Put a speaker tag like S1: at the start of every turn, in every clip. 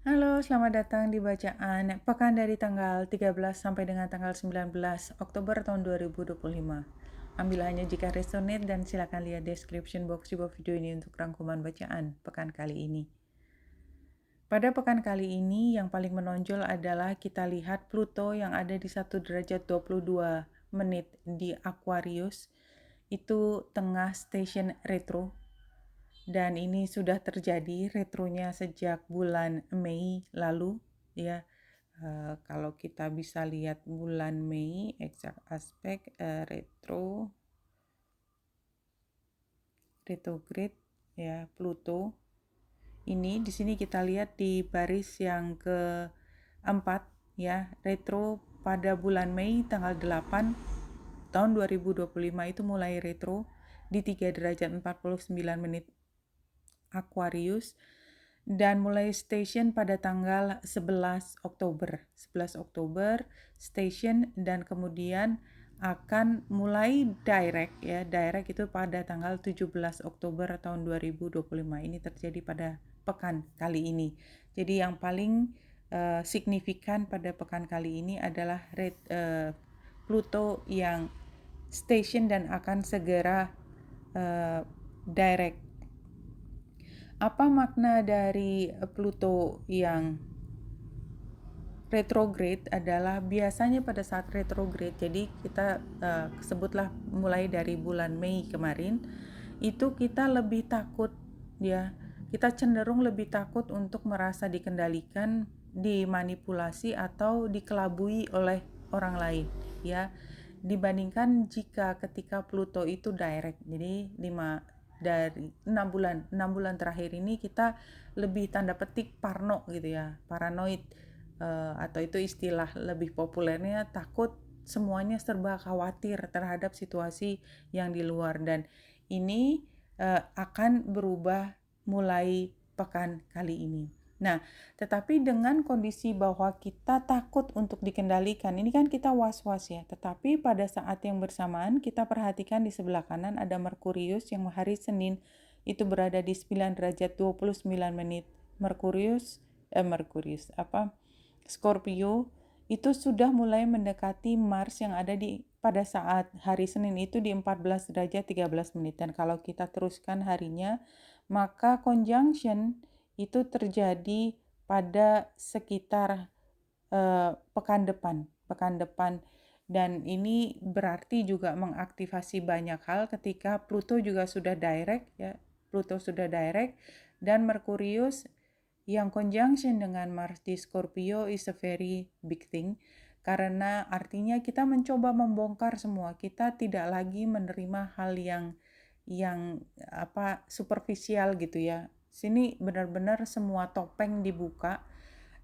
S1: Halo, selamat datang di bacaan pekan dari tanggal 13 sampai dengan tanggal 19 Oktober tahun 2025. Ambil hanya jika resonate dan silakan lihat description box di bawah video ini untuk rangkuman bacaan pekan kali ini. Pada pekan kali ini yang paling menonjol adalah kita lihat Pluto yang ada di 1 derajat 22 menit di Aquarius itu tengah station retro. Dan ini sudah terjadi retronya sejak bulan Mei lalu ya. Kalau kita bisa lihat bulan Mei exact aspek retrograde ya Pluto. Ini di sini kita lihat di baris yang keempat ya, retro pada bulan Mei tanggal 8 tahun 2025 itu mulai retro di 3 derajat 49 menit Aquarius dan mulai station pada tanggal 11 Oktober. 11 Oktober station dan kemudian akan mulai direct ya. Direct itu pada tanggal 17 Oktober tahun 2025. Ini terjadi pada pekan kali ini. Jadi yang paling signifikan pada pekan kali ini adalah Pluto yang station dan akan segera direct. Apa makna dari Pluto yang retrograde adalah biasanya pada saat retrograde, jadi kita sebutlah mulai dari bulan Mei kemarin, itu kita lebih takut ya, kita cenderung lebih takut untuk merasa dikendalikan, dimanipulasi atau dikelabui oleh orang lain ya, dibandingkan jika ketika Pluto itu direct. Jadi 6 bulan terakhir ini kita lebih tanda petik parno gitu ya, paranoid, atau itu istilah lebih populernya takut, semuanya serba khawatir terhadap situasi yang di luar, dan ini akan berubah mulai pekan kali ini. Nah, tetapi dengan kondisi bahwa kita takut untuk dikendalikan, ini kan kita was-was ya, tetapi pada saat yang bersamaan kita perhatikan di sebelah kanan ada Merkurius yang hari Senin itu berada di 9 derajat 29 menit. Merkurius Scorpio itu sudah mulai mendekati Mars yang ada pada saat hari Senin itu di 14 derajat 13 menit. Dan kalau kita teruskan harinya, maka conjunction itu terjadi pada sekitar pekan depan. Dan ini berarti juga mengaktifasi banyak hal ketika Pluto juga sudah direct ya. Pluto sudah direct dan Merkurius yang conjunction dengan Mars di Scorpio is a very big thing, karena artinya kita mencoba membongkar semua. Kita tidak lagi menerima hal yang superficial gitu ya. Sini benar-benar semua topeng dibuka,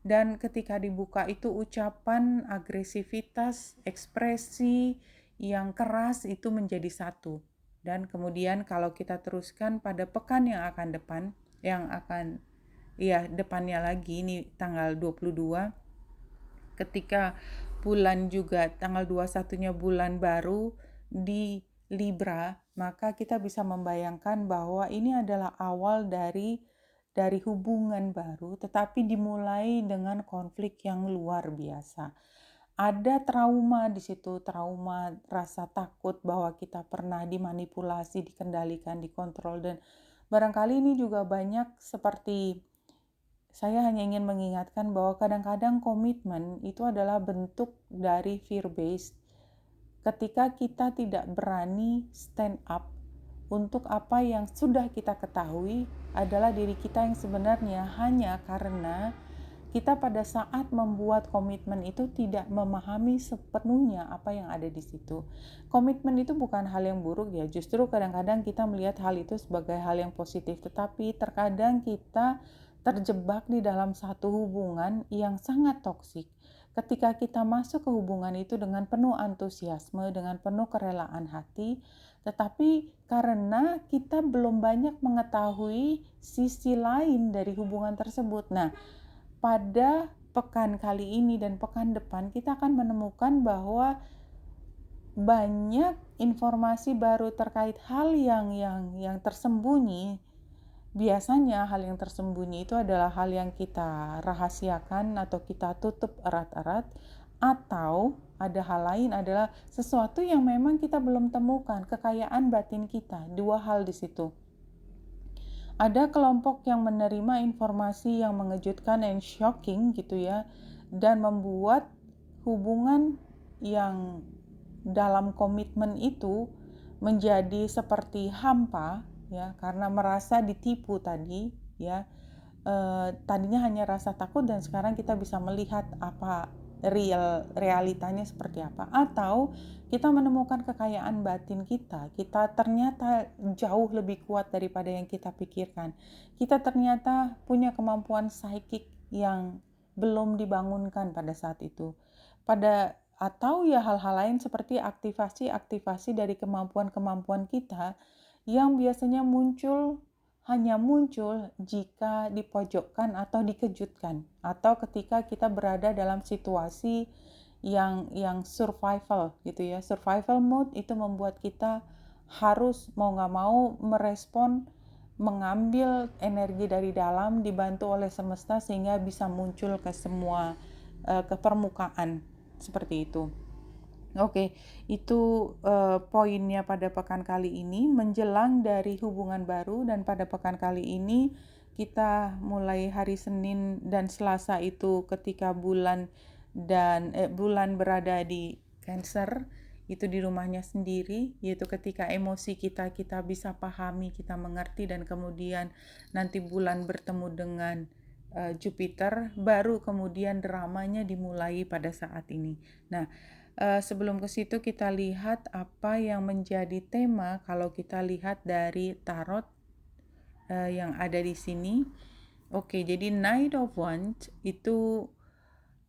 S1: dan ketika dibuka itu ucapan, agresivitas, ekspresi yang keras itu menjadi satu. Dan kemudian kalau kita teruskan pada pekan yang akan depannya lagi, ini tanggal 22, ketika bulan juga tanggal 21-nya bulan baru di Libra, maka kita bisa membayangkan bahwa ini adalah awal dari hubungan baru, tetapi dimulai dengan konflik yang luar biasa. Ada trauma di situ, trauma rasa takut bahwa kita pernah dimanipulasi, dikendalikan, dikontrol, dan barangkali ini juga banyak seperti, saya hanya ingin mengingatkan bahwa kadang-kadang komitmen itu adalah bentuk dari fear-based. Ketika kita tidak berani stand up untuk apa yang sudah kita ketahui adalah diri kita yang sebenarnya, hanya karena kita pada saat membuat komitmen itu tidak memahami sepenuhnya apa yang ada di situ. Komitmen itu bukan hal yang buruk ya, justru kadang-kadang kita melihat hal itu sebagai hal yang positif, tetapi terkadang kita terjebak di dalam satu hubungan yang sangat toksik. Ketika kita masuk ke hubungan itu dengan penuh antusiasme, dengan penuh kerelaan hati, tetapi karena kita belum banyak mengetahui sisi lain dari hubungan tersebut. Nah, pada pekan kali ini dan pekan depan kita akan menemukan bahwa banyak informasi baru terkait hal yang tersembunyi biasanya hal yang tersembunyi itu adalah hal yang kita rahasiakan atau kita tutup erat-erat, atau ada hal lain adalah sesuatu yang memang kita belum temukan, kekayaan batin kita. Dua hal di situ. Ada kelompok yang menerima informasi yang mengejutkan and shocking gitu ya, dan membuat hubungan yang dalam komitmen itu menjadi seperti hampa ya, karena merasa ditipu tadi ya. Tadinya hanya rasa takut dan sekarang kita bisa melihat apa realitanya seperti apa. Atau kita menemukan kekayaan batin kita ternyata jauh lebih kuat daripada yang kita pikirkan. Kita ternyata punya kemampuan psychic yang belum dibangunkan pada saat itu. Atau ya hal-hal lain seperti aktivasi-aktivasi dari kemampuan-kemampuan kita yang biasanya hanya muncul jika dipojokkan atau dikejutkan, atau ketika kita berada dalam situasi yang survival gitu ya. Survival mode itu membuat kita harus mau nggak mau merespon, mengambil energi dari dalam dibantu oleh semesta sehingga bisa muncul ke semua ke permukaan seperti itu. Oke, itu poinnya pada pekan kali ini menjelang dari hubungan baru, dan pada pekan kali ini kita mulai hari Senin dan Selasa itu ketika bulan berada di Cancer, itu di rumahnya sendiri, yaitu ketika emosi kita bisa pahami, kita mengerti, dan kemudian nanti bulan bertemu dengan Jupiter, baru kemudian dramanya dimulai pada saat ini. Nah, sebelum ke situ kita lihat apa yang menjadi tema kalau kita lihat dari tarot yang ada di sini. Oke, jadi Knight of Wands itu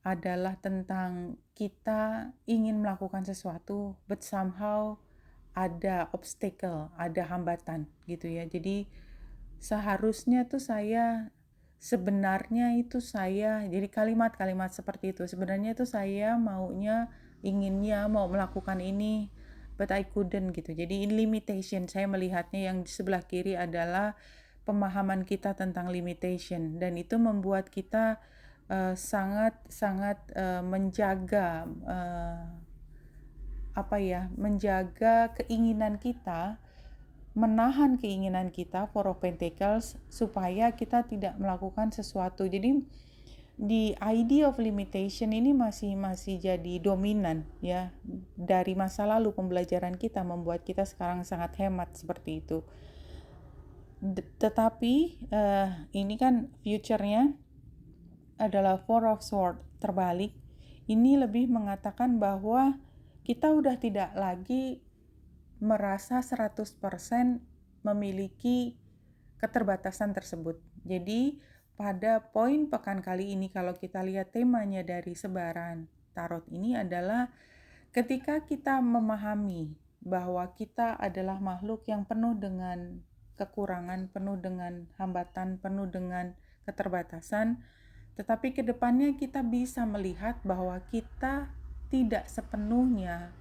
S1: adalah tentang kita ingin melakukan sesuatu, but somehow ada obstacle, ada hambatan gitu ya. Jadi seharusnya tuh jadi kalimat-kalimat seperti itu. Sebenarnya tuh saya inginnya mau melakukan ini, but I couldn't gitu. Jadi in limitation, saya melihatnya yang di sebelah kiri adalah pemahaman kita tentang limitation, dan itu membuat kita sangat-sangat menjaga menjaga keinginan kita, menahan keinginan kita, Four of Pentacles, supaya kita tidak melakukan sesuatu. Jadi di idea of limitation ini masih jadi dominan ya, dari masa lalu pembelajaran kita membuat kita sekarang sangat hemat seperti itu. Tetapi ini kan future-nya adalah Four of Swords terbalik. Ini lebih mengatakan bahwa kita udah tidak lagi merasa 100% memiliki keterbatasan tersebut. Jadi pada poin pekan kali ini, kalau kita lihat temanya dari sebaran tarot ini adalah ketika kita memahami bahwa kita adalah makhluk yang penuh dengan kekurangan, penuh dengan hambatan, penuh dengan keterbatasan, tetapi ke depannya kita bisa melihat bahwa kita tidak sepenuhnya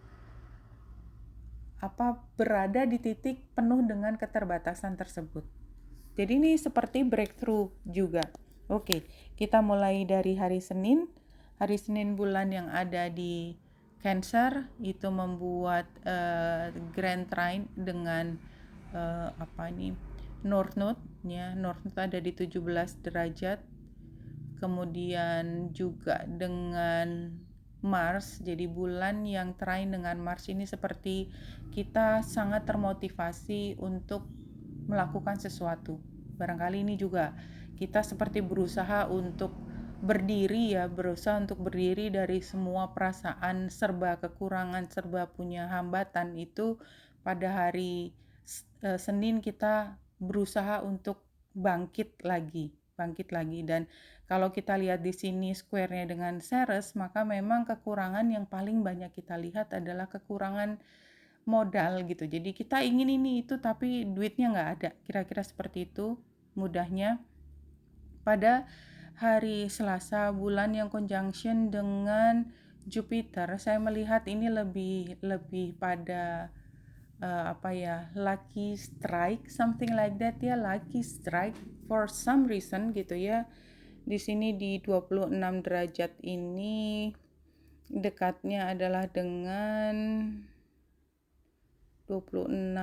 S1: berada di titik penuh dengan keterbatasan tersebut. Jadi ini seperti breakthrough juga. Oke, kita mulai dari hari Senin. Hari Senin bulan yang ada di Cancer itu membuat Grand Trine dengan North Node ya. North Node ada di 17 derajat. Kemudian juga dengan Mars, jadi bulan yang trine dengan Mars ini seperti kita sangat termotivasi untuk melakukan sesuatu. Barangkali ini juga kita seperti berusaha untuk berdiri dari semua perasaan serba kekurangan, serba punya hambatan itu. Pada hari Senin kita berusaha untuk bangkit lagi. Dan kalau kita lihat di sini square-nya dengan Ceres, maka memang kekurangan yang paling banyak kita lihat adalah kekurangan modal gitu. Jadi kita ingin ini itu tapi duitnya nggak ada. Kira-kira seperti itu mudahnya. Pada hari Selasa, bulan yang conjunction dengan Jupiter, saya melihat ini lebih pada lucky strike, something like that ya, lucky strike for some reason gitu ya. Di sini di 26 derajat ini dekatnya adalah dengan 26,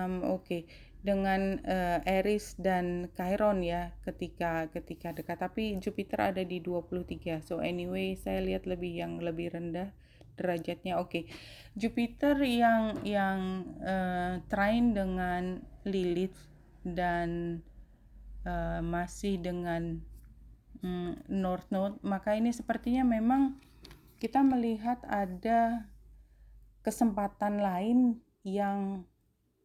S1: dengan Aries dan Chiron ya, ketika dekat, tapi Jupiter ada di 23. So anyway, saya lihat yang lebih rendah derajatnya. Jupiter yang trine dengan Lilith dan masih dengan North Node, maka ini sepertinya memang kita melihat ada kesempatan lain yang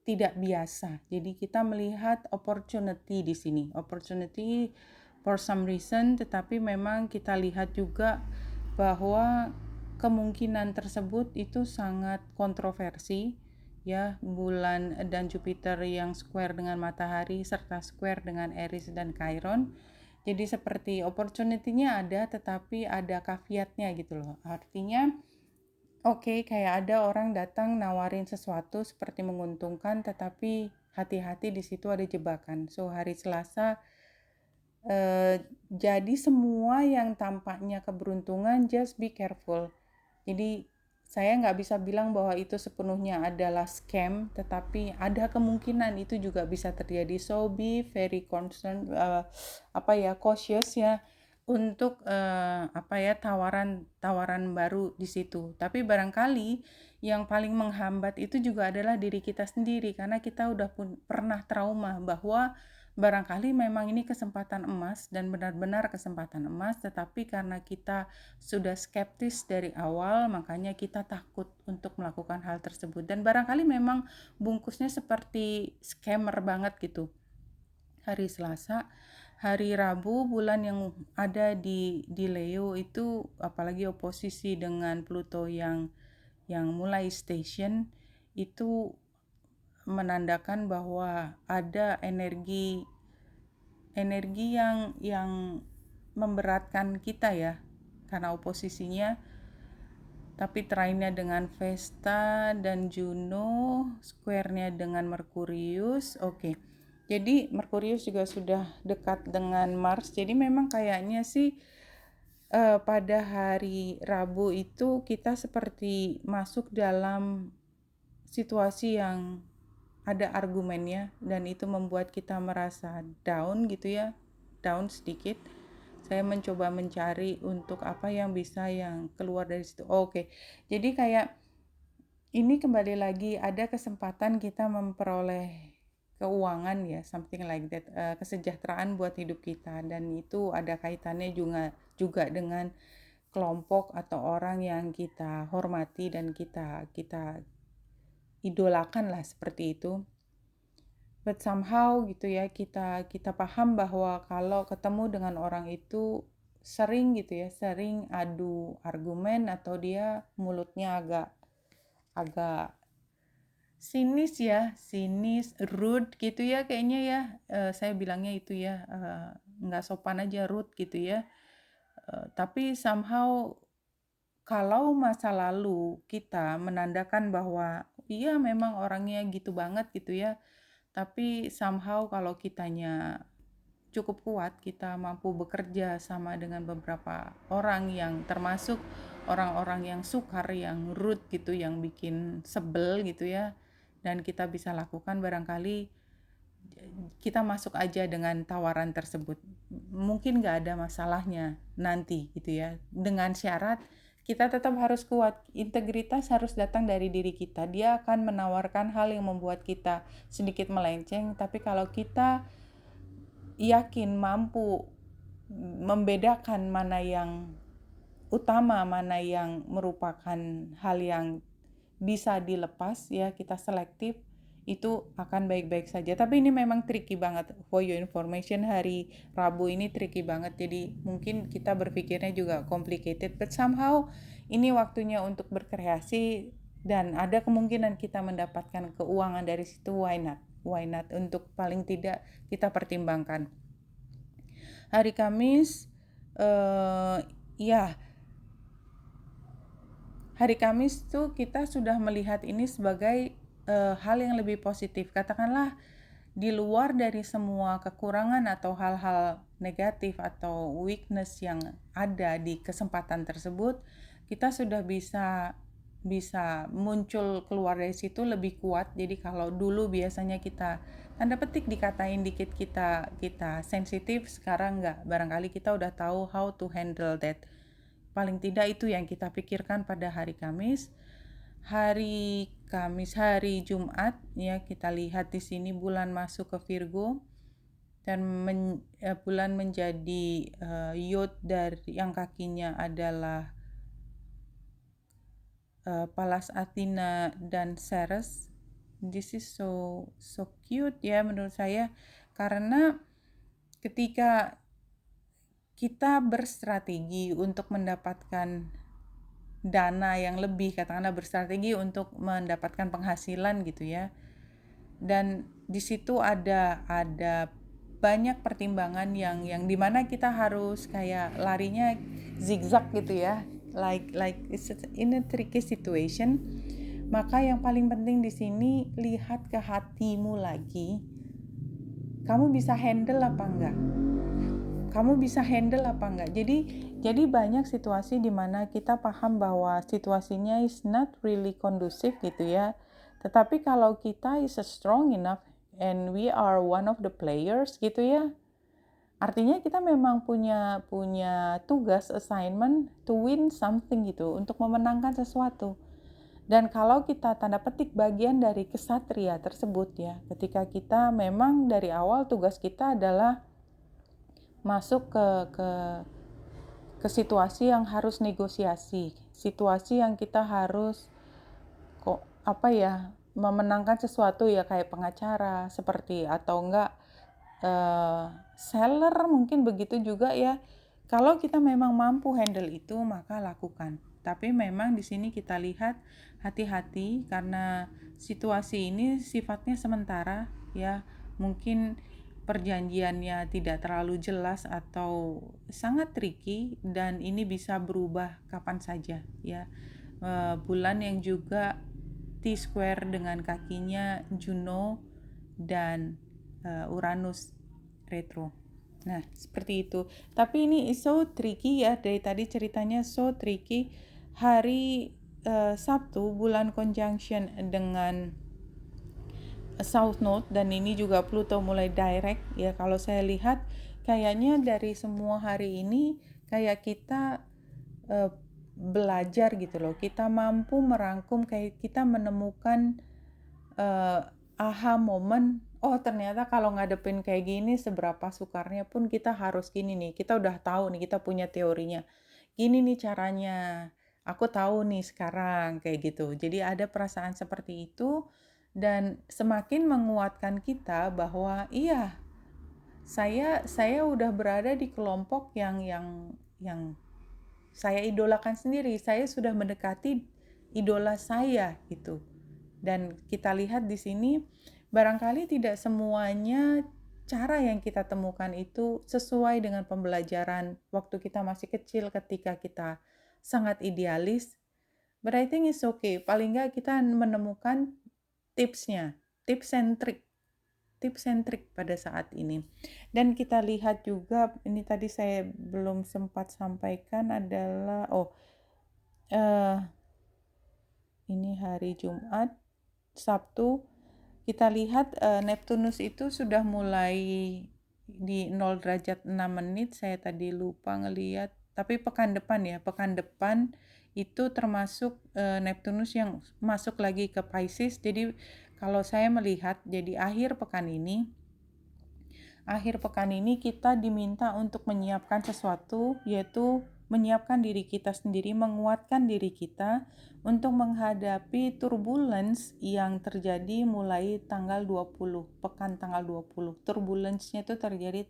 S1: tidak biasa. Jadi kita melihat opportunity di sini. Opportunity for some reason, tetapi memang kita lihat juga bahwa kemungkinan tersebut itu sangat kontroversi ya, bulan dan Jupiter yang square dengan matahari serta square dengan Aries dan Chiron. Jadi seperti opportunity-nya ada, tetapi ada caveat-nya gitu loh. Artinya kayak ada orang datang nawarin sesuatu seperti menguntungkan, tetapi hati-hati di situ ada jebakan. So hari Selasa, jadi semua yang tampaknya keberuntungan, just be careful. Jadi saya nggak bisa bilang bahwa itu sepenuhnya adalah scam, tetapi ada kemungkinan itu juga bisa terjadi. So be very concerned, cautious ya, untuk tawaran baru di situ. Tapi barangkali yang paling menghambat itu juga adalah diri kita sendiri, karena kita udah pernah trauma bahwa barangkali memang ini kesempatan emas dan benar-benar kesempatan emas, tetapi karena kita sudah skeptis dari awal, makanya kita takut untuk melakukan hal tersebut. Dan barangkali memang bungkusnya seperti scammer banget gitu. Hari Selasa, hari Rabu, bulan yang ada di Leo itu, apalagi oposisi dengan Pluto yang mulai station, itu menandakan bahwa ada energi yang memberatkan kita ya, karena oposisinya, tapi trine-nya dengan Vesta dan Juno, square-nya dengan Merkurius. Jadi Merkurius juga sudah dekat dengan Mars, jadi memang kayaknya sih pada hari Rabu itu kita seperti masuk dalam situasi yang ada argumennya, dan itu membuat kita merasa down gitu ya, down sedikit. Saya mencoba mencari untuk apa yang bisa yang keluar dari situ. Jadi kayak ini kembali lagi ada kesempatan kita memperoleh keuangan ya, something like that, kesejahteraan buat hidup kita, dan itu ada kaitannya juga dengan kelompok atau orang yang kita hormati dan kita idolakan lah, seperti itu. But somehow gitu ya, kita paham bahwa kalau ketemu dengan orang itu sering adu argumen, atau dia mulutnya agak sinis, rude gitu ya kayaknya ya. Saya bilangnya itu ya, nggak sopan aja, rude gitu ya. Tapi somehow kalau masa lalu kita menandakan bahwa iya memang orangnya gitu banget gitu ya, tapi somehow kalau kitanya cukup kuat, kita mampu bekerja sama dengan beberapa orang yang termasuk orang-orang yang sukar, yang rude gitu, yang bikin sebel gitu ya, dan kita bisa lakukan, barangkali kita masuk aja dengan tawaran tersebut. Mungkin nggak ada masalahnya nanti gitu ya, dengan syarat kita tetap harus kuat. Integritas harus datang dari diri kita. Dia akan menawarkan hal yang membuat kita sedikit melenceng, tapi kalau kita yakin mampu membedakan mana yang utama, mana yang merupakan hal yang bisa dilepas ya, kita selektif, itu akan baik-baik saja. Tapi ini memang tricky banget, for your information, hari Rabu ini tricky banget, jadi mungkin kita berpikirnya juga complicated, but somehow ini waktunya untuk berkreasi, dan ada kemungkinan kita mendapatkan keuangan dari situ. Why not, untuk paling tidak kita pertimbangkan. Hari Kamis, hari Kamis tuh kita sudah melihat ini sebagai hal yang lebih positif. Katakanlah di luar dari semua kekurangan atau hal-hal negatif atau weakness yang ada di kesempatan tersebut, kita sudah bisa muncul keluar dari situ lebih kuat. Jadi kalau dulu biasanya kita tanda petik dikatain dikit kita sensitif, sekarang enggak. Barangkali kita udah tahu how to handle that. Paling tidak itu yang kita pikirkan pada hari Kamis. Hari Jumat ya, kita lihat di sini bulan masuk ke Virgo dan bulan menjadi yod dari yang kakinya adalah Pallas Athena dan Ceres. This is so cute ya menurut saya, karena ketika kita berstrategi untuk mendapatkan dana yang lebih, katakanlah berstrategi untuk mendapatkan penghasilan gitu ya, dan di situ ada banyak pertimbangan yang dimana kita harus kayak larinya zigzag gitu ya, like it's in a tricky situation. Maka yang paling penting di sini, lihat ke hatimu lagi, kamu bisa handle apa enggak, jadi banyak situasi di mana kita paham bahwa situasinya is not really conducive gitu ya, tetapi kalau kita is strong enough and we are one of the players gitu ya, artinya kita memang punya tugas, assignment to win something gitu, untuk memenangkan sesuatu. Dan kalau kita tanda petik bagian dari kesatria tersebut ya, ketika kita memang dari awal tugas kita adalah masuk ke situasi yang harus negosiasi, situasi yang kita harus memenangkan sesuatu ya, kayak pengacara seperti, atau enggak seller mungkin begitu juga ya. Kalau kita memang mampu handle itu, maka lakukan. Tapi memang di sini kita lihat hati-hati, karena situasi ini sifatnya sementara ya. Mungkin perjanjiannya tidak terlalu jelas atau sangat tricky, dan ini bisa berubah kapan saja ya. Bulan yang juga T-square dengan kakinya Juno dan Uranus retro. Nah, seperti itu. Tapi ini so tricky ya, dari tadi ceritanya so tricky. Hari Sabtu bulan conjunction dengan South Node, dan ini juga Pluto mulai direct ya. Kalau saya lihat kayaknya dari semua hari ini kayak kita belajar gitu loh. Kita mampu merangkum, kayak kita menemukan aha moment. Oh, ternyata kalau ngadepin kayak gini, seberapa sukarnya pun kita harus gini nih. Kita udah tahu nih, kita punya teorinya. Gini nih caranya. Aku tahu nih sekarang kayak gitu. Jadi ada perasaan seperti itu, dan semakin menguatkan kita bahwa iya, saya udah berada di kelompok yang saya idolakan sendiri. Saya sudah mendekati idola saya gitu. Dan kita lihat di sini, barangkali tidak semuanya cara yang kita temukan itu sesuai dengan pembelajaran waktu kita masih kecil, ketika kita sangat idealis. But I think it's okay. Paling nggak kita menemukan tipsnya, tips and trick pada saat ini. Dan kita lihat juga, ini tadi saya belum sempat sampaikan adalah, ini hari Jumat, Sabtu, kita lihat Neptunus itu sudah mulai di 0 derajat 6 menit, saya tadi lupa ngelihat, tapi pekan depan itu termasuk Neptunus yang masuk lagi ke Pisces. Jadi kalau saya melihat, jadi akhir pekan ini kita diminta untuk menyiapkan sesuatu, yaitu menyiapkan diri kita sendiri, menguatkan diri kita untuk menghadapi turbulence yang terjadi mulai tanggal 20, pekan tanggal 20. Turbulence-nya itu terjadi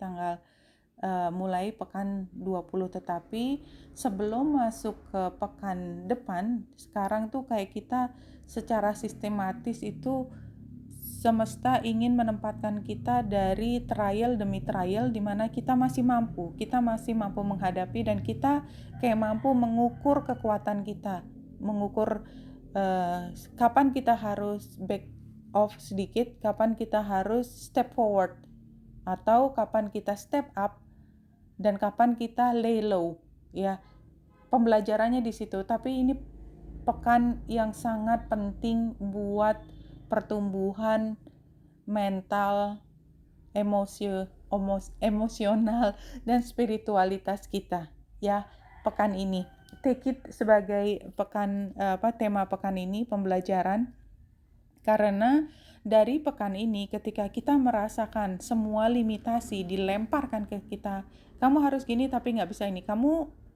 S1: mulai pekan 20, tetapi sebelum masuk ke pekan depan, sekarang tuh kayak kita secara sistematis itu semesta ingin menempatkan kita dari trial demi trial, di mana kita masih mampu menghadapi, dan kita kayak mampu mengukur kekuatan kita, mengukur kapan kita harus back off sedikit, kapan kita harus step forward, atau kapan kita step up, dan kapan kita lay low. Ya, pembelajarannya di situ. Tapi ini pekan yang sangat penting buat pertumbuhan mental, emosional, dan spiritualitas kita. Ya, pekan ini. Take it sebagai tema pekan ini, pembelajaran. Karena dari pekan ini, ketika kita merasakan semua limitasi dilemparkan ke kita, kamu harus gini tapi nggak bisa ini,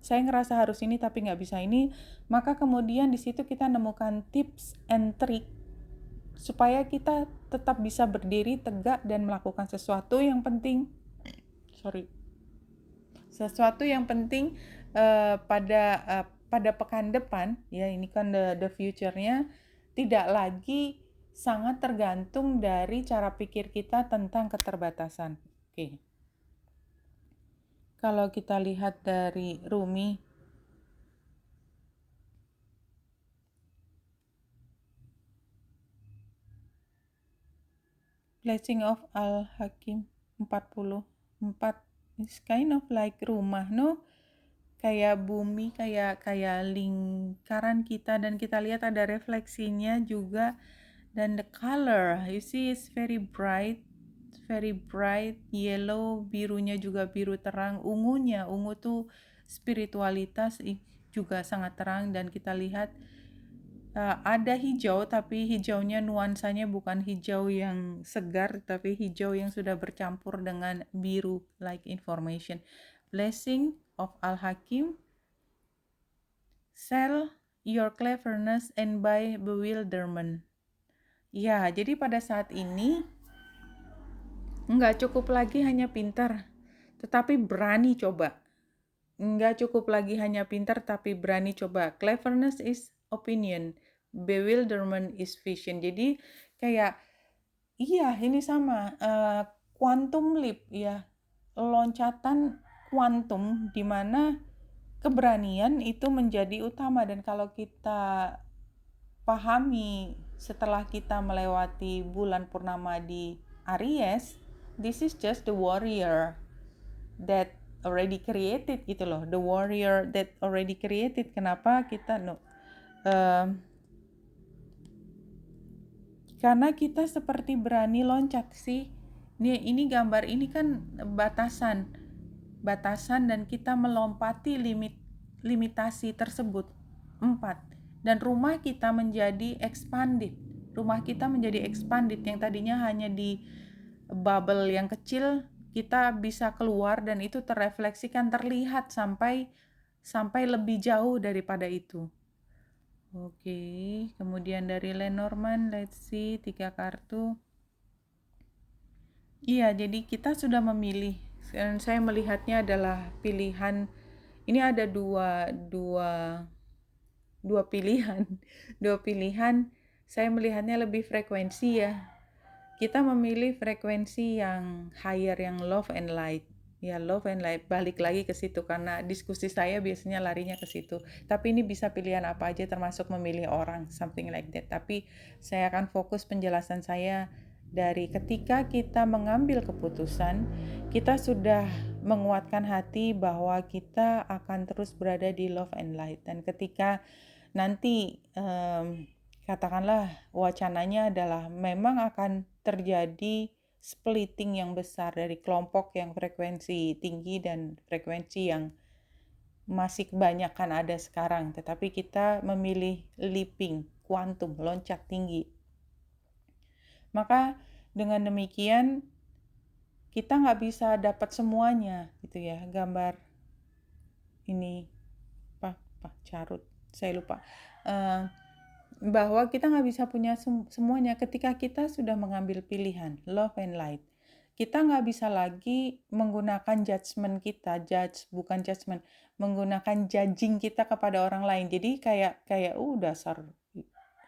S1: saya ngerasa harus ini tapi nggak bisa ini, maka kemudian di situ kita nemukan tips and trick supaya kita tetap bisa berdiri tegak dan melakukan sesuatu yang penting. Sesuatu yang penting pada pekan depan, ya ini kan the future-nya tidak lagi sangat tergantung dari cara pikir kita tentang keterbatasan. Oke. Kalau kita lihat dari Rumi, Blessing of Al-Hakim 44 is kind of like rumah, no? Kayak bumi, kayak lingkaran kita, dan kita lihat ada refleksinya juga. Dan the color, you see, is very bright yellow, birunya juga biru terang, ungu tuh spiritualitas juga sangat terang. Dan kita lihat ada hijau, tapi hijaunya nuansanya bukan hijau yang segar, tapi hijau yang sudah bercampur dengan biru, like information. Blessing of Al-Hakim, sell your cleverness and by bewilderment. Ya, jadi pada saat ini nggak cukup lagi hanya pintar, tetapi berani coba. Nggak cukup lagi hanya pintar, tapi berani coba. Cleverness is opinion, bewilderment is vision. Jadi kayak, iya ini sama, quantum leap ya, loncatan kuantum di mana keberanian itu menjadi utama. Dan kalau kita pahami setelah kita melewati bulan purnama di Aries, this is just the warrior that already created gitu loh, the warrior that already created. Kenapa kita karena kita seperti berani loncat sih. Ini gambar ini kan batasan dan kita melompati limitasi tersebut 4. Dan rumah kita menjadi expanded. Yang tadinya hanya di bubble yang kecil, kita bisa keluar dan itu terrefleksikan, terlihat sampai lebih jauh daripada itu. Oke, kemudian dari Lenormand, let's see, 3 kartu. Iya, jadi kita sudah memilih. Dan saya melihatnya adalah pilihan. Ini ada dua pilihan. Dua pilihan. Saya melihatnya lebih frekuensi ya. Kita memilih frekuensi yang higher, yang love and light. Ya, love and light, balik lagi ke situ karena diskusi saya biasanya larinya ke situ. Tapi ini bisa pilihan apa aja, termasuk memilih orang, something like that. Tapi saya akan fokus penjelasan saya dari ketika kita mengambil keputusan, kita sudah menguatkan hati bahwa kita akan terus berada di love and light. Dan ketika nanti katakanlah wacananya adalah memang akan terjadi splitting yang besar dari kelompok yang frekuensi tinggi dan frekuensi yang masih kebanyakan ada sekarang, tetapi kita memilih leaping, kuantum, loncat tinggi. Maka dengan demikian kita nggak bisa dapat semuanya gitu ya. Gambar ini Pak Carut, saya lupa. Bahwa kita nggak bisa punya semuanya. Ketika kita sudah mengambil pilihan love and light, kita nggak bisa lagi menggunakan judgment kita, menggunakan judging kita kepada orang lain. Jadi kayak dasar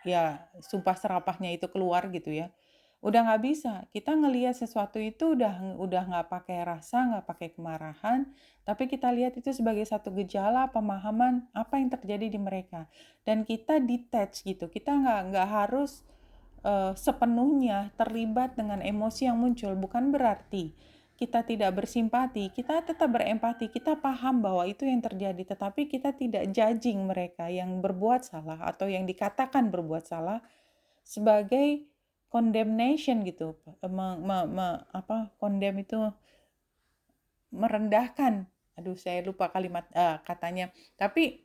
S1: ya, sumpah serapahnya itu keluar gitu ya. Udah nggak bisa. Kita ngelihat sesuatu itu udah nggak pakai rasa, nggak pakai kemarahan, tapi kita lihat itu sebagai satu gejala pemahaman apa yang terjadi di mereka. Dan kita detach gitu. Kita nggak harus sepenuhnya terlibat dengan emosi yang muncul. Bukan berarti kita tidak bersimpati, kita tetap berempati, kita paham bahwa itu yang terjadi, tetapi kita tidak judging mereka yang berbuat salah atau yang dikatakan berbuat salah sebagai condemnation gitu. Condemn itu merendahkan. Aduh, saya lupa kalimat katanya. Tapi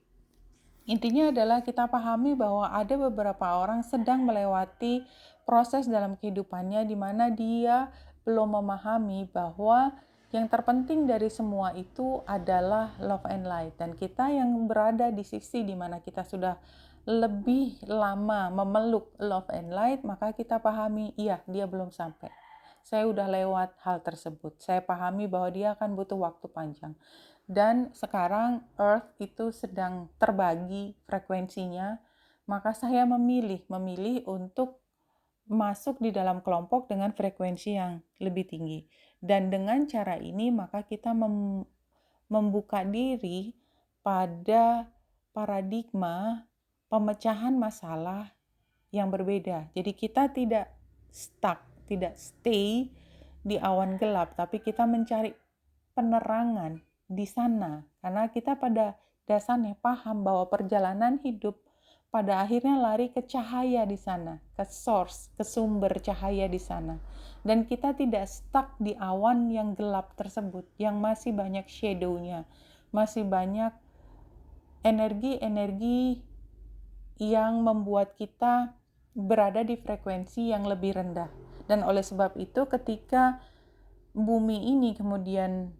S1: intinya adalah kita pahami bahwa ada beberapa orang sedang melewati proses dalam kehidupannya di mana dia belum memahami bahwa yang terpenting dari semua itu adalah love and light. Dan kita yang berada di sisi di mana kita sudah lebih lama memeluk love and light, maka kita pahami, iya, dia belum sampai. Saya udah lewat hal tersebut. Saya pahami bahwa dia akan butuh waktu panjang. Dan sekarang Earth itu sedang terbagi frekuensinya, maka saya memilih untuk masuk di dalam kelompok dengan frekuensi yang lebih tinggi. Dan dengan cara ini maka kita membuka diri pada paradigma pemecahan masalah yang berbeda. Jadi kita tidak stuck, tidak stay di awan gelap, tapi kita mencari penerangan di sana, karena kita pada dasarnya paham bahwa perjalanan hidup pada akhirnya lari ke cahaya di sana, ke source, ke sumber cahaya di sana. Dan kita tidak stuck di awan yang gelap tersebut, yang masih banyak shadow-nya, masih banyak energi-energi yang membuat kita berada di frekuensi yang lebih rendah. Dan oleh sebab itu ketika bumi ini kemudian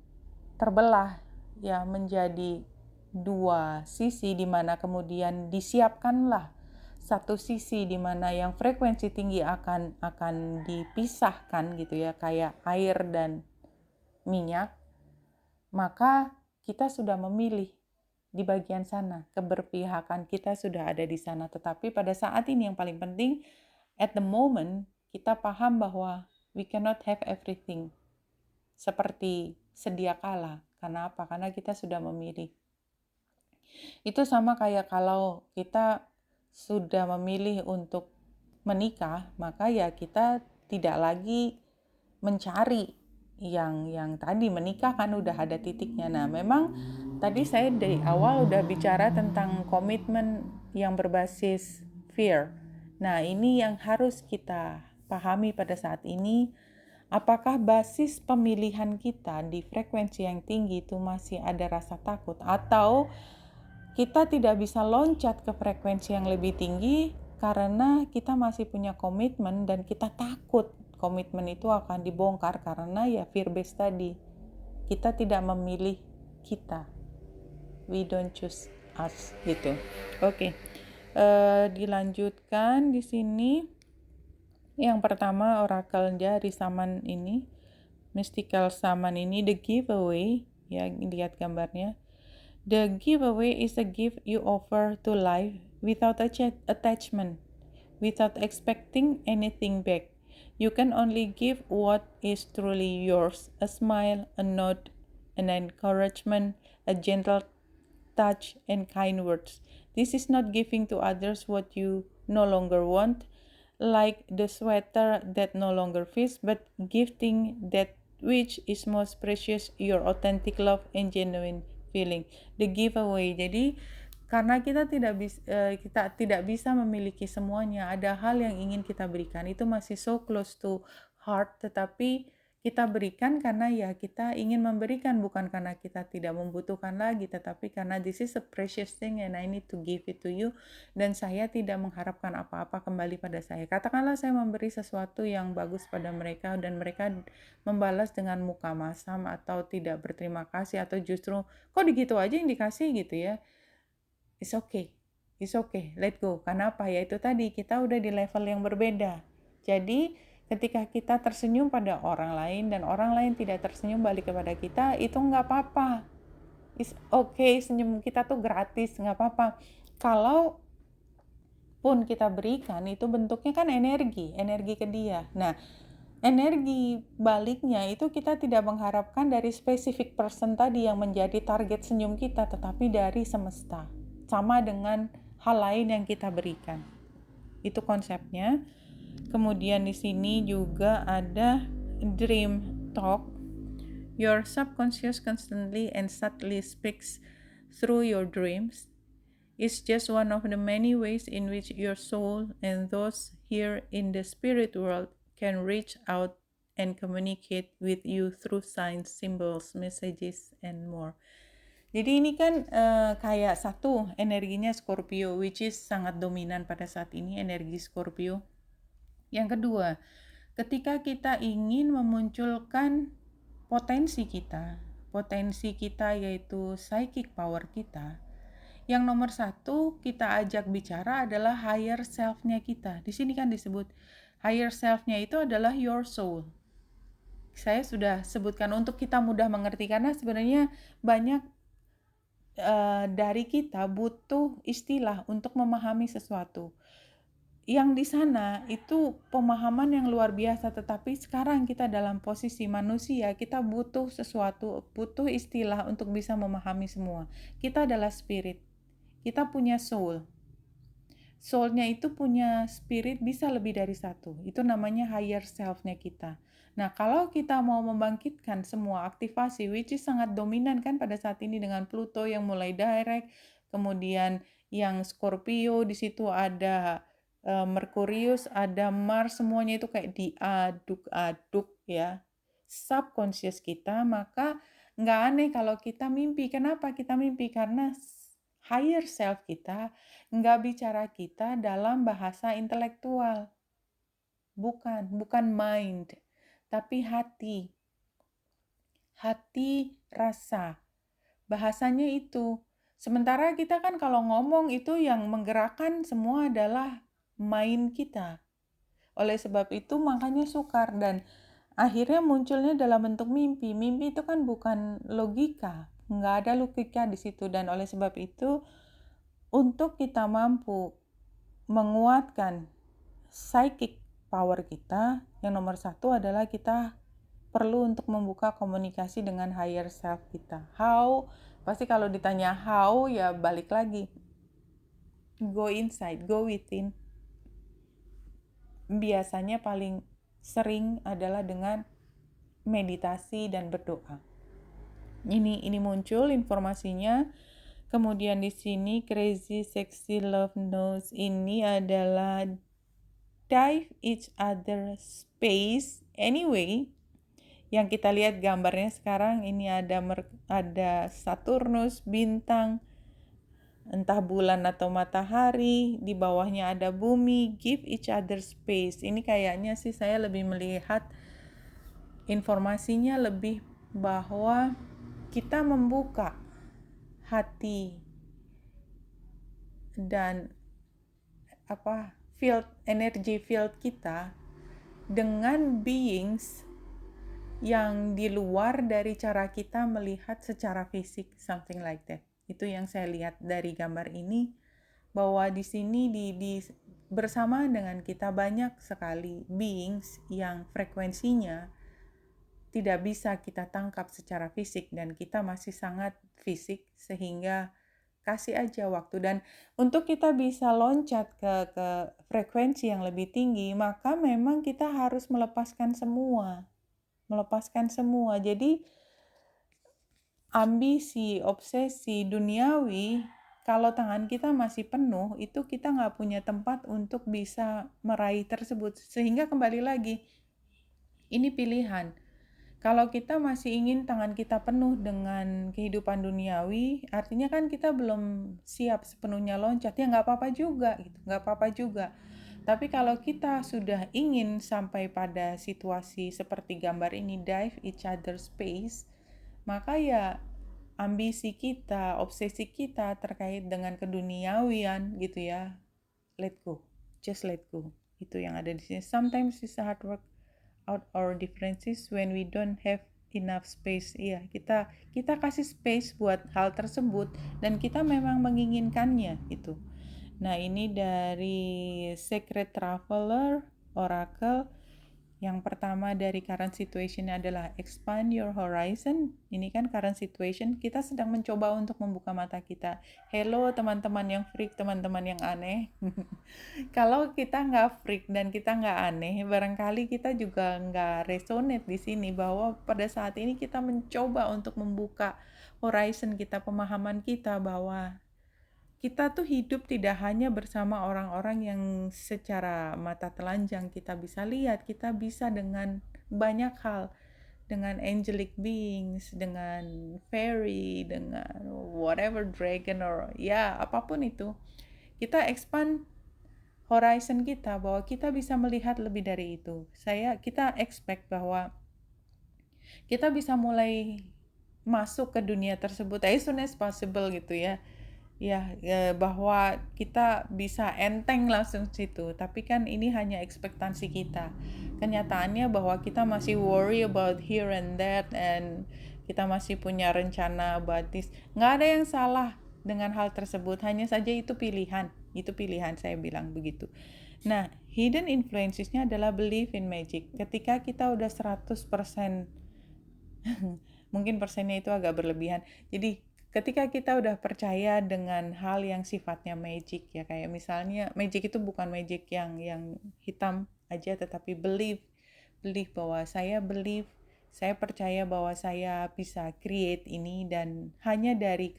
S1: terbelah ya menjadi dua sisi, di mana kemudian disiapkanlah satu sisi di mana yang frekuensi tinggi akan dipisahkan gitu ya, kayak air dan minyak, maka kita sudah memilih di bagian sana, keberpihakan kita sudah ada di sana. Tetapi pada saat ini yang paling penting, at the moment, kita paham bahwa we cannot have everything seperti sedia kala. Karena apa? Karena kita sudah memilih. Itu sama kayak kalau kita sudah memilih untuk menikah, maka ya kita tidak lagi mencari yang tadi menikah kan udah ada titiknya. Nah, memang tadi saya dari awal udah bicara tentang komitmen yang berbasis fear. Nah, ini yang harus kita pahami pada saat ini. Apakah basis pemilihan kita di frekuensi yang tinggi itu masih ada rasa takut, atau kita tidak bisa loncat ke frekuensi yang lebih tinggi karena kita masih punya komitmen dan kita takut komitmen itu akan dibongkar karena ya fear based tadi. Kita tidak memilih kita. We don't choose us gitu. Oke. Dilanjutkan di sini. Yang pertama oracle dari Saman ini, mystical Saman ini, the giveaway, ya lihat gambarnya. The giveaway is a gift you offer to life without attachment, without expecting anything back. You can only give what is truly yours, a smile, a nod, an encouragement, a gentle touch, and kind words. This is not giving to others what you no longer want, like the sweater that no longer fits, but gifting that which is most precious, your authentic love and genuine feeling. The giveaway. Jadi karena kita tidak bisa memiliki semuanya, ada hal yang ingin kita berikan itu masih so close to heart, tetapi kita berikan karena ya kita ingin memberikan, bukan karena kita tidak membutuhkan lagi, tetapi karena this is a precious thing and I need to give it to you, dan saya tidak mengharapkan apa-apa kembali pada saya. Katakanlah saya memberi sesuatu yang bagus pada mereka dan mereka membalas dengan muka masam atau tidak berterima kasih, atau justru kok begitu aja yang dikasih gitu ya. It's okay, let go. Karena apa? Ya itu tadi, kita udah di level yang berbeda. Jadi ketika kita tersenyum pada orang lain dan orang lain tidak tersenyum balik kepada kita, itu nggak apa-apa. It's okay, senyum kita tuh gratis, nggak apa-apa. Kalau pun kita berikan, itu bentuknya kan energi ke dia. Nah, energi baliknya itu kita tidak mengharapkan dari specific person tadi yang menjadi target senyum kita, tetapi dari semesta. Sama dengan hal lain yang kita berikan. Itu konsepnya. Kemudian di sini juga ada dream talk. Your subconscious constantly and subtly speaks through your dreams. It's just one of the many ways in which your soul and those here in the spirit world can reach out and communicate with you through signs, symbols, messages, and more. Jadi ini kan kayak satu, energinya Scorpio, which is sangat dominan pada saat ini, energi Scorpio. Yang kedua, ketika kita ingin memunculkan potensi kita yaitu psychic power kita, yang nomor satu kita ajak bicara adalah higher self-nya kita. Di sini kan disebut higher self-nya itu adalah your soul. Saya sudah sebutkan untuk kita mudah mengerti karena sebenarnya banyak dari kita butuh istilah untuk memahami sesuatu. Yang di sana itu pemahaman yang luar biasa, tetapi sekarang kita dalam posisi manusia, kita butuh sesuatu, butuh istilah untuk bisa memahami semua. Kita adalah spirit. Kita punya soul. Soul-nya itu punya spirit bisa lebih dari satu. Itu namanya higher self-nya kita. Nah, kalau kita mau membangkitkan semua aktivasi, which is sangat dominan kan pada saat ini dengan Pluto yang mulai direct, kemudian yang Scorpio, di situ ada Merkurius, ada Mars, semuanya itu kayak diaduk-aduk ya. Subconscious kita, maka nggak aneh kalau kita mimpi. Kenapa kita mimpi? Karena higher self kita nggak bicara kita dalam bahasa intelektual. Bukan mind, tapi hati. Hati rasa. Bahasanya itu. Sementara kita kan kalau ngomong itu yang menggerakkan semua adalah mind kita. Oleh sebab itu makanya sukar dan akhirnya munculnya dalam bentuk mimpi. Mimpi itu kan bukan logika. Nggak ada logika di situ dan oleh sebab itu untuk kita mampu menguatkan psychic power kita, yang nomor satu adalah kita perlu untuk membuka komunikasi dengan higher self kita. How? Pasti kalau ditanya how ya balik lagi. Go inside, go within. Biasanya paling sering adalah dengan meditasi dan berdoa. Ini muncul informasinya. Kemudian di sini Crazy Sexy Love Notes ini adalah dive each other space anyway. Yang kita lihat gambarnya sekarang ini ada Saturnus, bintang, entah bulan atau matahari, di bawahnya ada bumi, give each other space. Ini kayaknya sih saya lebih melihat informasinya lebih bahwa kita membuka hati dan energy field kita dengan beings yang di luar dari cara kita melihat secara fisik, something like that. Itu yang saya lihat dari gambar ini, bahwa di sini bersama dengan kita banyak sekali beings yang frekuensinya tidak bisa kita tangkap secara fisik dan kita masih sangat fisik, sehingga kasih aja waktu. Dan untuk kita bisa loncat ke frekuensi yang lebih tinggi, maka memang kita harus melepaskan semua. Jadi ambisi, obsesi, duniawi, kalau tangan kita masih penuh, itu kita nggak punya tempat untuk bisa meraih tersebut. Sehingga kembali lagi, ini pilihan. Kalau kita masih ingin tangan kita penuh dengan kehidupan duniawi, artinya kan kita belum siap sepenuhnya loncat. Ya nggak apa-apa juga, gitu. Nggak apa-apa juga. Tapi kalau kita sudah ingin sampai pada situasi seperti gambar ini, dive each other space, maka ya ambisi kita, obsesi kita terkait dengan keduniawian gitu ya, let go, just let go. Itu yang ada di sini. Sometimes it's hard work out our differences when we don't have enough space. Iya, kita kasih space buat hal tersebut dan kita memang menginginkannya itu. Nah, ini dari Secret Traveler Oracle. Yang pertama dari current situation adalah expand your horizon. Ini kan current situation, kita sedang mencoba untuk membuka mata kita. Hello teman-teman yang freak, teman-teman yang aneh. Kalau kita nggak freak dan kita nggak aneh, barangkali kita juga nggak resonate di sini bahwa pada saat ini kita mencoba untuk membuka horizon kita, pemahaman kita bahwa kita tuh hidup tidak hanya bersama orang-orang yang secara mata telanjang kita bisa lihat, kita bisa dengan banyak hal, dengan angelic beings, dengan fairy, dengan whatever dragon or ya apapun itu. Kita expand horizon kita bahwa kita bisa melihat lebih dari itu. Kita expect bahwa kita bisa mulai masuk ke dunia tersebut as soon as possible gitu ya. Bahwa kita bisa enteng langsung situ, tapi kan ini hanya ekspektasi kita. Kenyataannya bahwa kita masih worry about here and that, and kita masih punya rencana about this. Nggak ada yang salah dengan hal tersebut, hanya saja itu pilihan, saya bilang begitu. Nah, hidden influencesnya adalah belief in magic. Ketika kita udah 100%, mungkin persennya itu agak berlebihan. Jadi ketika kita udah percaya dengan hal yang sifatnya magic ya, kayak misalnya magic itu bukan magic yang hitam aja, tetapi belief bahwa saya percaya bahwa saya bisa create ini, dan hanya dari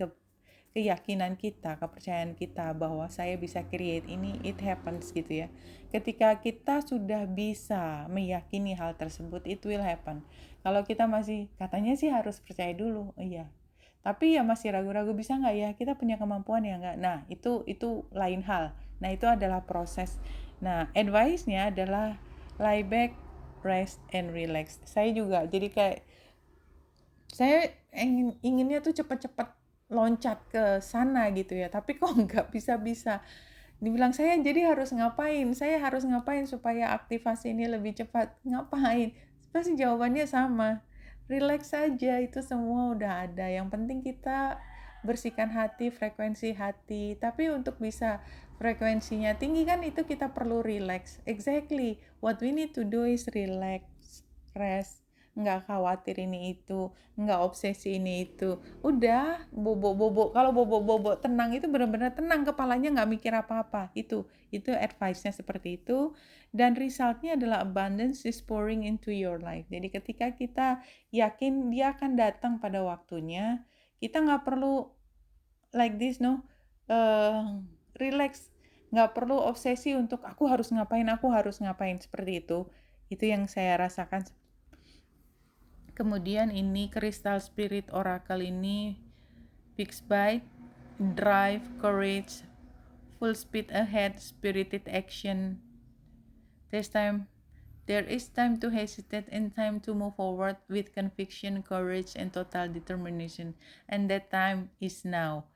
S1: keyakinan kita, kepercayaan kita bahwa saya bisa create ini, it happens gitu ya. Ketika kita sudah bisa meyakini hal tersebut, it will happen. Kalau kita masih katanya sih harus percaya dulu, iya. Tapi ya masih ragu-ragu, bisa nggak ya? Kita punya kemampuan ya nggak? Nah, itu lain hal. Nah, itu adalah proses. Nah, advice-nya adalah lie back, rest, and relax. Saya juga, jadi kayak saya inginnya tuh cepet-cepet loncat ke sana gitu ya, tapi kok nggak bisa-bisa. Dibilang saya harus ngapain supaya aktivasi ini lebih cepat, ngapain? Pasti jawabannya sama, relax saja, itu semua udah ada. Yang penting kita bersihkan hati, frekuensi hati. Tapi untuk bisa frekuensinya tinggi kan itu kita perlu relax. Exactly, what we need to do is relax, rest, nggak khawatir ini itu, nggak obsesi ini itu. Udah bobo kalau bobo tenang, itu benar-benar tenang, kepalanya nggak mikir apa-apa. Itu advice-nya seperti itu. Dan resultnya adalah abundance is pouring into your life. Jadi ketika kita yakin dia akan datang pada waktunya, kita nggak perlu like this, no, relax, nggak perlu obsesi untuk aku harus ngapain seperti itu yang saya rasakan. Kemudian ini Crystal Spirit Oracle ini fixed bite, drive, courage, full speed ahead, spirited action. There is time to hesitate and time to move forward with conviction, courage, and total determination. And that time is now.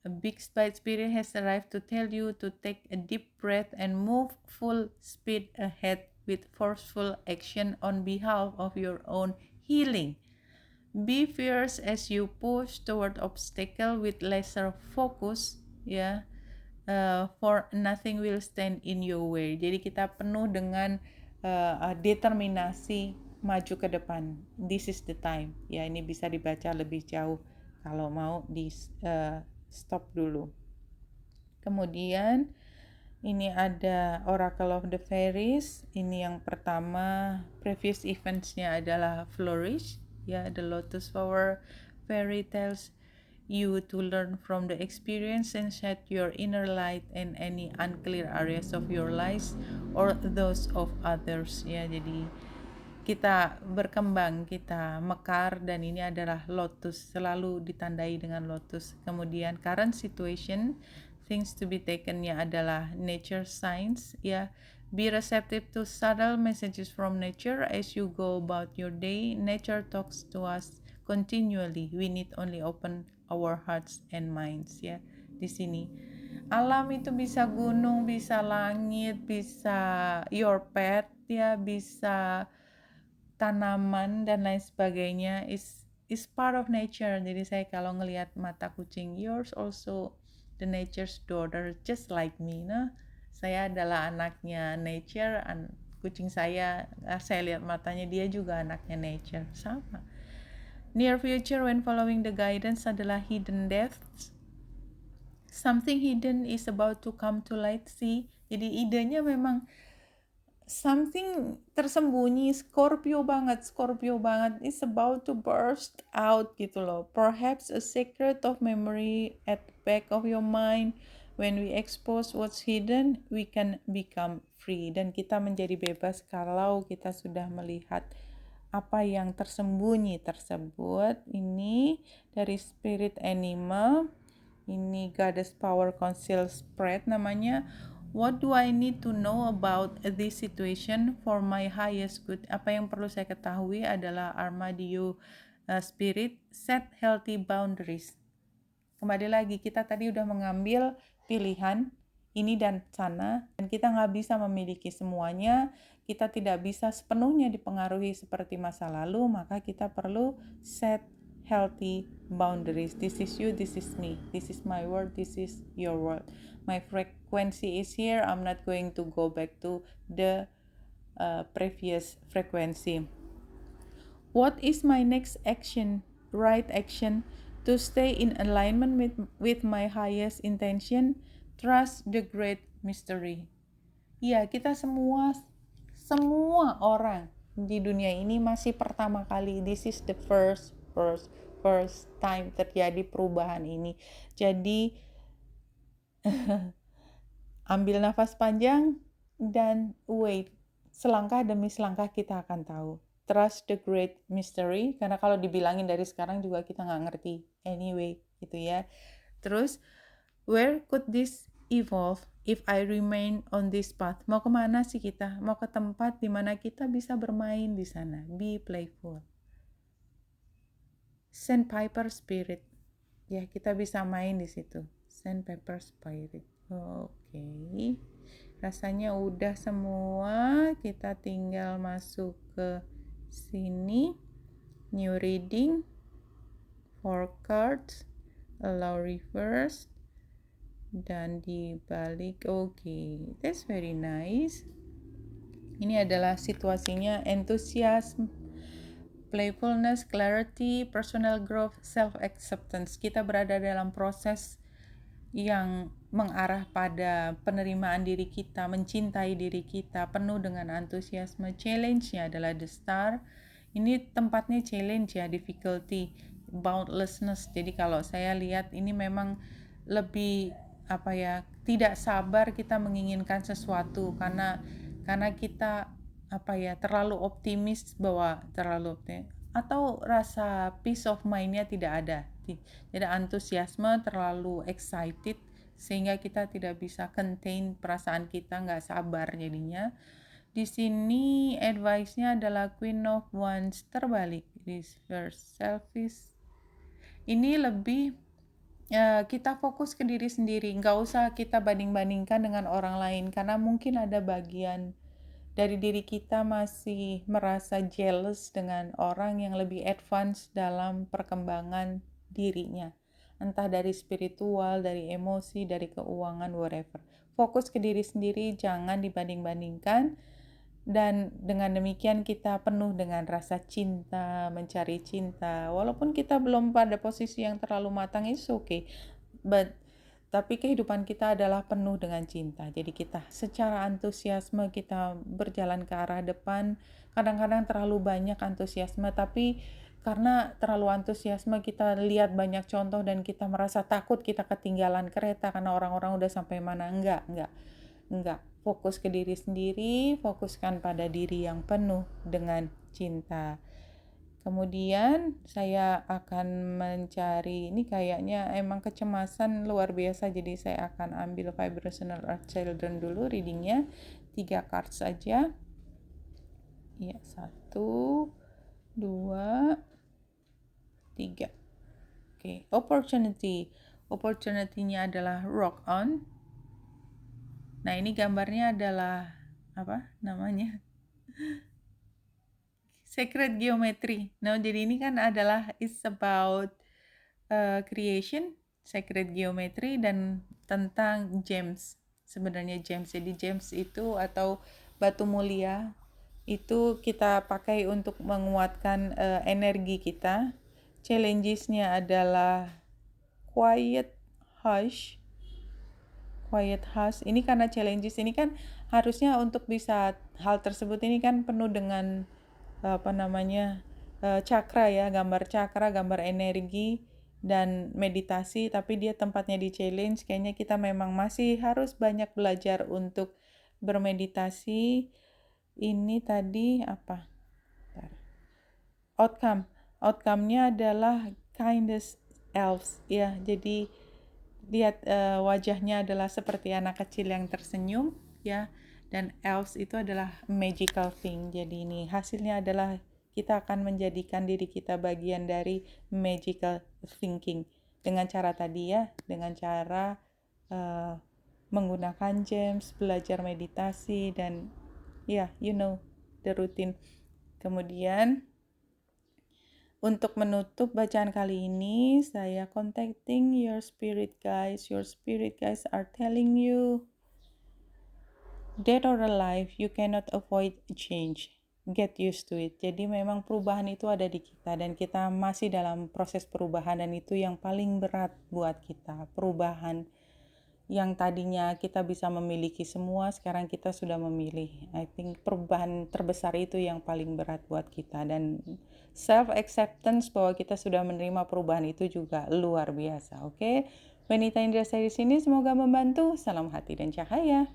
S1: A big spirit has arrived to tell you to take a deep breath and move full speed ahead with forceful action on behalf of your own healing. Be fierce as you push toward obstacle with laser focus, ya. For nothing will stand in your way. Jadi kita penuh dengan determinasi maju ke depan. This is the time. Ya, ini bisa dibaca lebih jauh kalau mau di stop dulu. Kemudian ini ada Oracle of the Fairies. Ini yang pertama, previous events-nya adalah Flourish, ya, the Lotus Flower. Fairy tells you to learn from the experience and set your inner light in any unclear areas of your lives or those of others, ya. Jadi kita berkembang, kita mekar, dan ini adalah lotus, selalu ditandai dengan lotus. Kemudian current situation, things to be taken-nya adalah nature signs, ya. Be receptive to subtle messages from nature as you go about your day. Nature talks to us continually. We need only open our hearts and minds, ya. Di sini alam itu bisa gunung, bisa langit, bisa your pet, ya, bisa tanaman dan lain sebagainya, is part of nature. Jadi saya kalau ngelihat mata kucing, yours also the nature's daughter just like me, nah. Saya adalah anaknya nature, kucing saya lihat matanya, dia juga anaknya nature, sama. Near future when following the guidance adalah hidden depths. Something hidden is about to come to light, see. Jadi idenya memang something tersembunyi, Scorpio banget, is about to burst out gitu loh. Perhaps a secret of memory at the back of your mind. When we expose what's hidden, we can become free. Dan kita menjadi bebas kalau kita sudah melihat apa yang tersembunyi tersebut. Ini dari Spirit Animal. Ini Goddess Power Council Spread namanya. What do I need to know about this situation for my highest good? Apa yang perlu saya ketahui adalah Armadillo Spirit, set healthy boundaries. Kembali lagi, kita tadi udah mengambil pilihan ini dan sana, dan kita nggak bisa memiliki semuanya. Kita tidak bisa sepenuhnya dipengaruhi seperti masa lalu, maka kita perlu set healthy boundaries. This is you, this is me. This is my world, this is your world. My frequency is here. I'm not going to go back to the previous frequency. What is my next action? Right action to stay in alignment with my highest intention. Trust the great mystery. Ya, kita semua orang di dunia ini masih pertama kali. This is the first time terjadi perubahan ini. Jadi ambil nafas panjang dan wait. Selangkah demi selangkah kita akan tahu. Trust the great mystery, karena kalau dibilangin dari sekarang juga kita nggak ngerti anyway gitu ya. Terus, where could this evolve if I remain on this path? Mau kemana sih kita? Mau ke tempat di mana kita bisa bermain di sana. Be playful. Sandpiper Spirit. Ya, kita bisa main di situ. Sandpiper Spirit. Oke. Rasanya udah semua. Kita tinggal masuk ke sini. New reading. 4 cards. Allow reverse. Dan dibalik. Oke. That's very nice. Ini adalah situasinya enthusiasm, playfulness, clarity, personal growth, self-acceptance. Kita berada dalam proses yang mengarah pada penerimaan diri kita, mencintai diri kita, penuh dengan antusiasme. Challenge-nya adalah the star. Ini tempatnya challenge ya, difficulty, boundlessness. Jadi kalau saya lihat ini memang lebih tidak sabar kita menginginkan sesuatu karena kita terlalu optimis atau rasa peace of mind-nya tidak ada. Jadi antusiasme, terlalu excited sehingga kita tidak bisa contain perasaan kita, nggak sabar jadinya. Di sini advice-nya adalah Queen of Wands terbalik, reverse selfish. Ini lebih kita fokus ke diri sendiri, nggak usah kita banding-bandingkan dengan orang lain karena mungkin ada bagian dari diri kita masih merasa jealous dengan orang yang lebih advance dalam perkembangan dirinya. Entah dari spiritual, dari emosi, dari keuangan, whatever. Fokus ke diri sendiri, jangan dibanding-bandingkan. Dan dengan demikian kita penuh dengan rasa cinta, mencari cinta. Walaupun kita belum pada posisi yang terlalu matang, it's okay. Tapi kehidupan kita adalah penuh dengan cinta. Jadi kita secara antusiasme kita berjalan ke arah depan. Kadang-kadang terlalu banyak antusiasme, tapi karena terlalu antusiasme kita lihat banyak contoh dan kita merasa takut kita ketinggalan kereta karena orang-orang udah sampai mana. Enggak. Fokus ke diri sendiri, fokuskan pada diri yang penuh dengan cinta. Kemudian saya akan mencari, ini kayaknya emang kecemasan luar biasa, jadi saya akan ambil Vibrational Earth Children dulu readingnya, 3 cards saja. Ya, 1, 2, 3. Oke, opportunity-nya adalah rock on. Nah, ini gambarnya adalah apa namanya? Sacred geometry. Nah, jadi ini kan adalah it's about creation, sacred geometry, dan tentang gems. Sebenarnya gems. Jadi gems itu atau batu mulia itu kita pakai untuk menguatkan energi kita. Challenges-nya adalah quiet hush. Ini karena challenges ini kan harusnya untuk bisa hal tersebut ini kan penuh dengan cakra ya, gambar cakra, gambar energi dan meditasi, tapi dia tempatnya di challenge. Kayaknya kita memang masih harus banyak belajar untuk bermeditasi. Ini tadi apa? Outcome-nya adalah kindest elves ya. Jadi lihat wajahnya adalah seperti anak kecil yang tersenyum ya, dan elves itu adalah magical thing. Jadi ini hasilnya adalah kita akan menjadikan diri kita bagian dari magical thinking dengan cara tadi ya, dengan cara menggunakan gems, belajar meditasi, dan ya, the routine. Kemudian untuk menutup bacaan kali ini, saya contacting your spirit guides. Your spirit guides are telling you, dead or alive, you cannot avoid change. Get used to it. Jadi memang perubahan itu ada di kita dan kita masih dalam proses perubahan, dan itu yang paling berat buat kita. Perubahan yang tadinya kita bisa memiliki semua, sekarang kita sudah memilih. I think perubahan terbesar itu yang paling berat buat kita, dan self-acceptance bahwa kita sudah menerima perubahan itu juga luar biasa. Oke? Wanita Indra saya di sini, semoga membantu. Salam hati dan cahaya.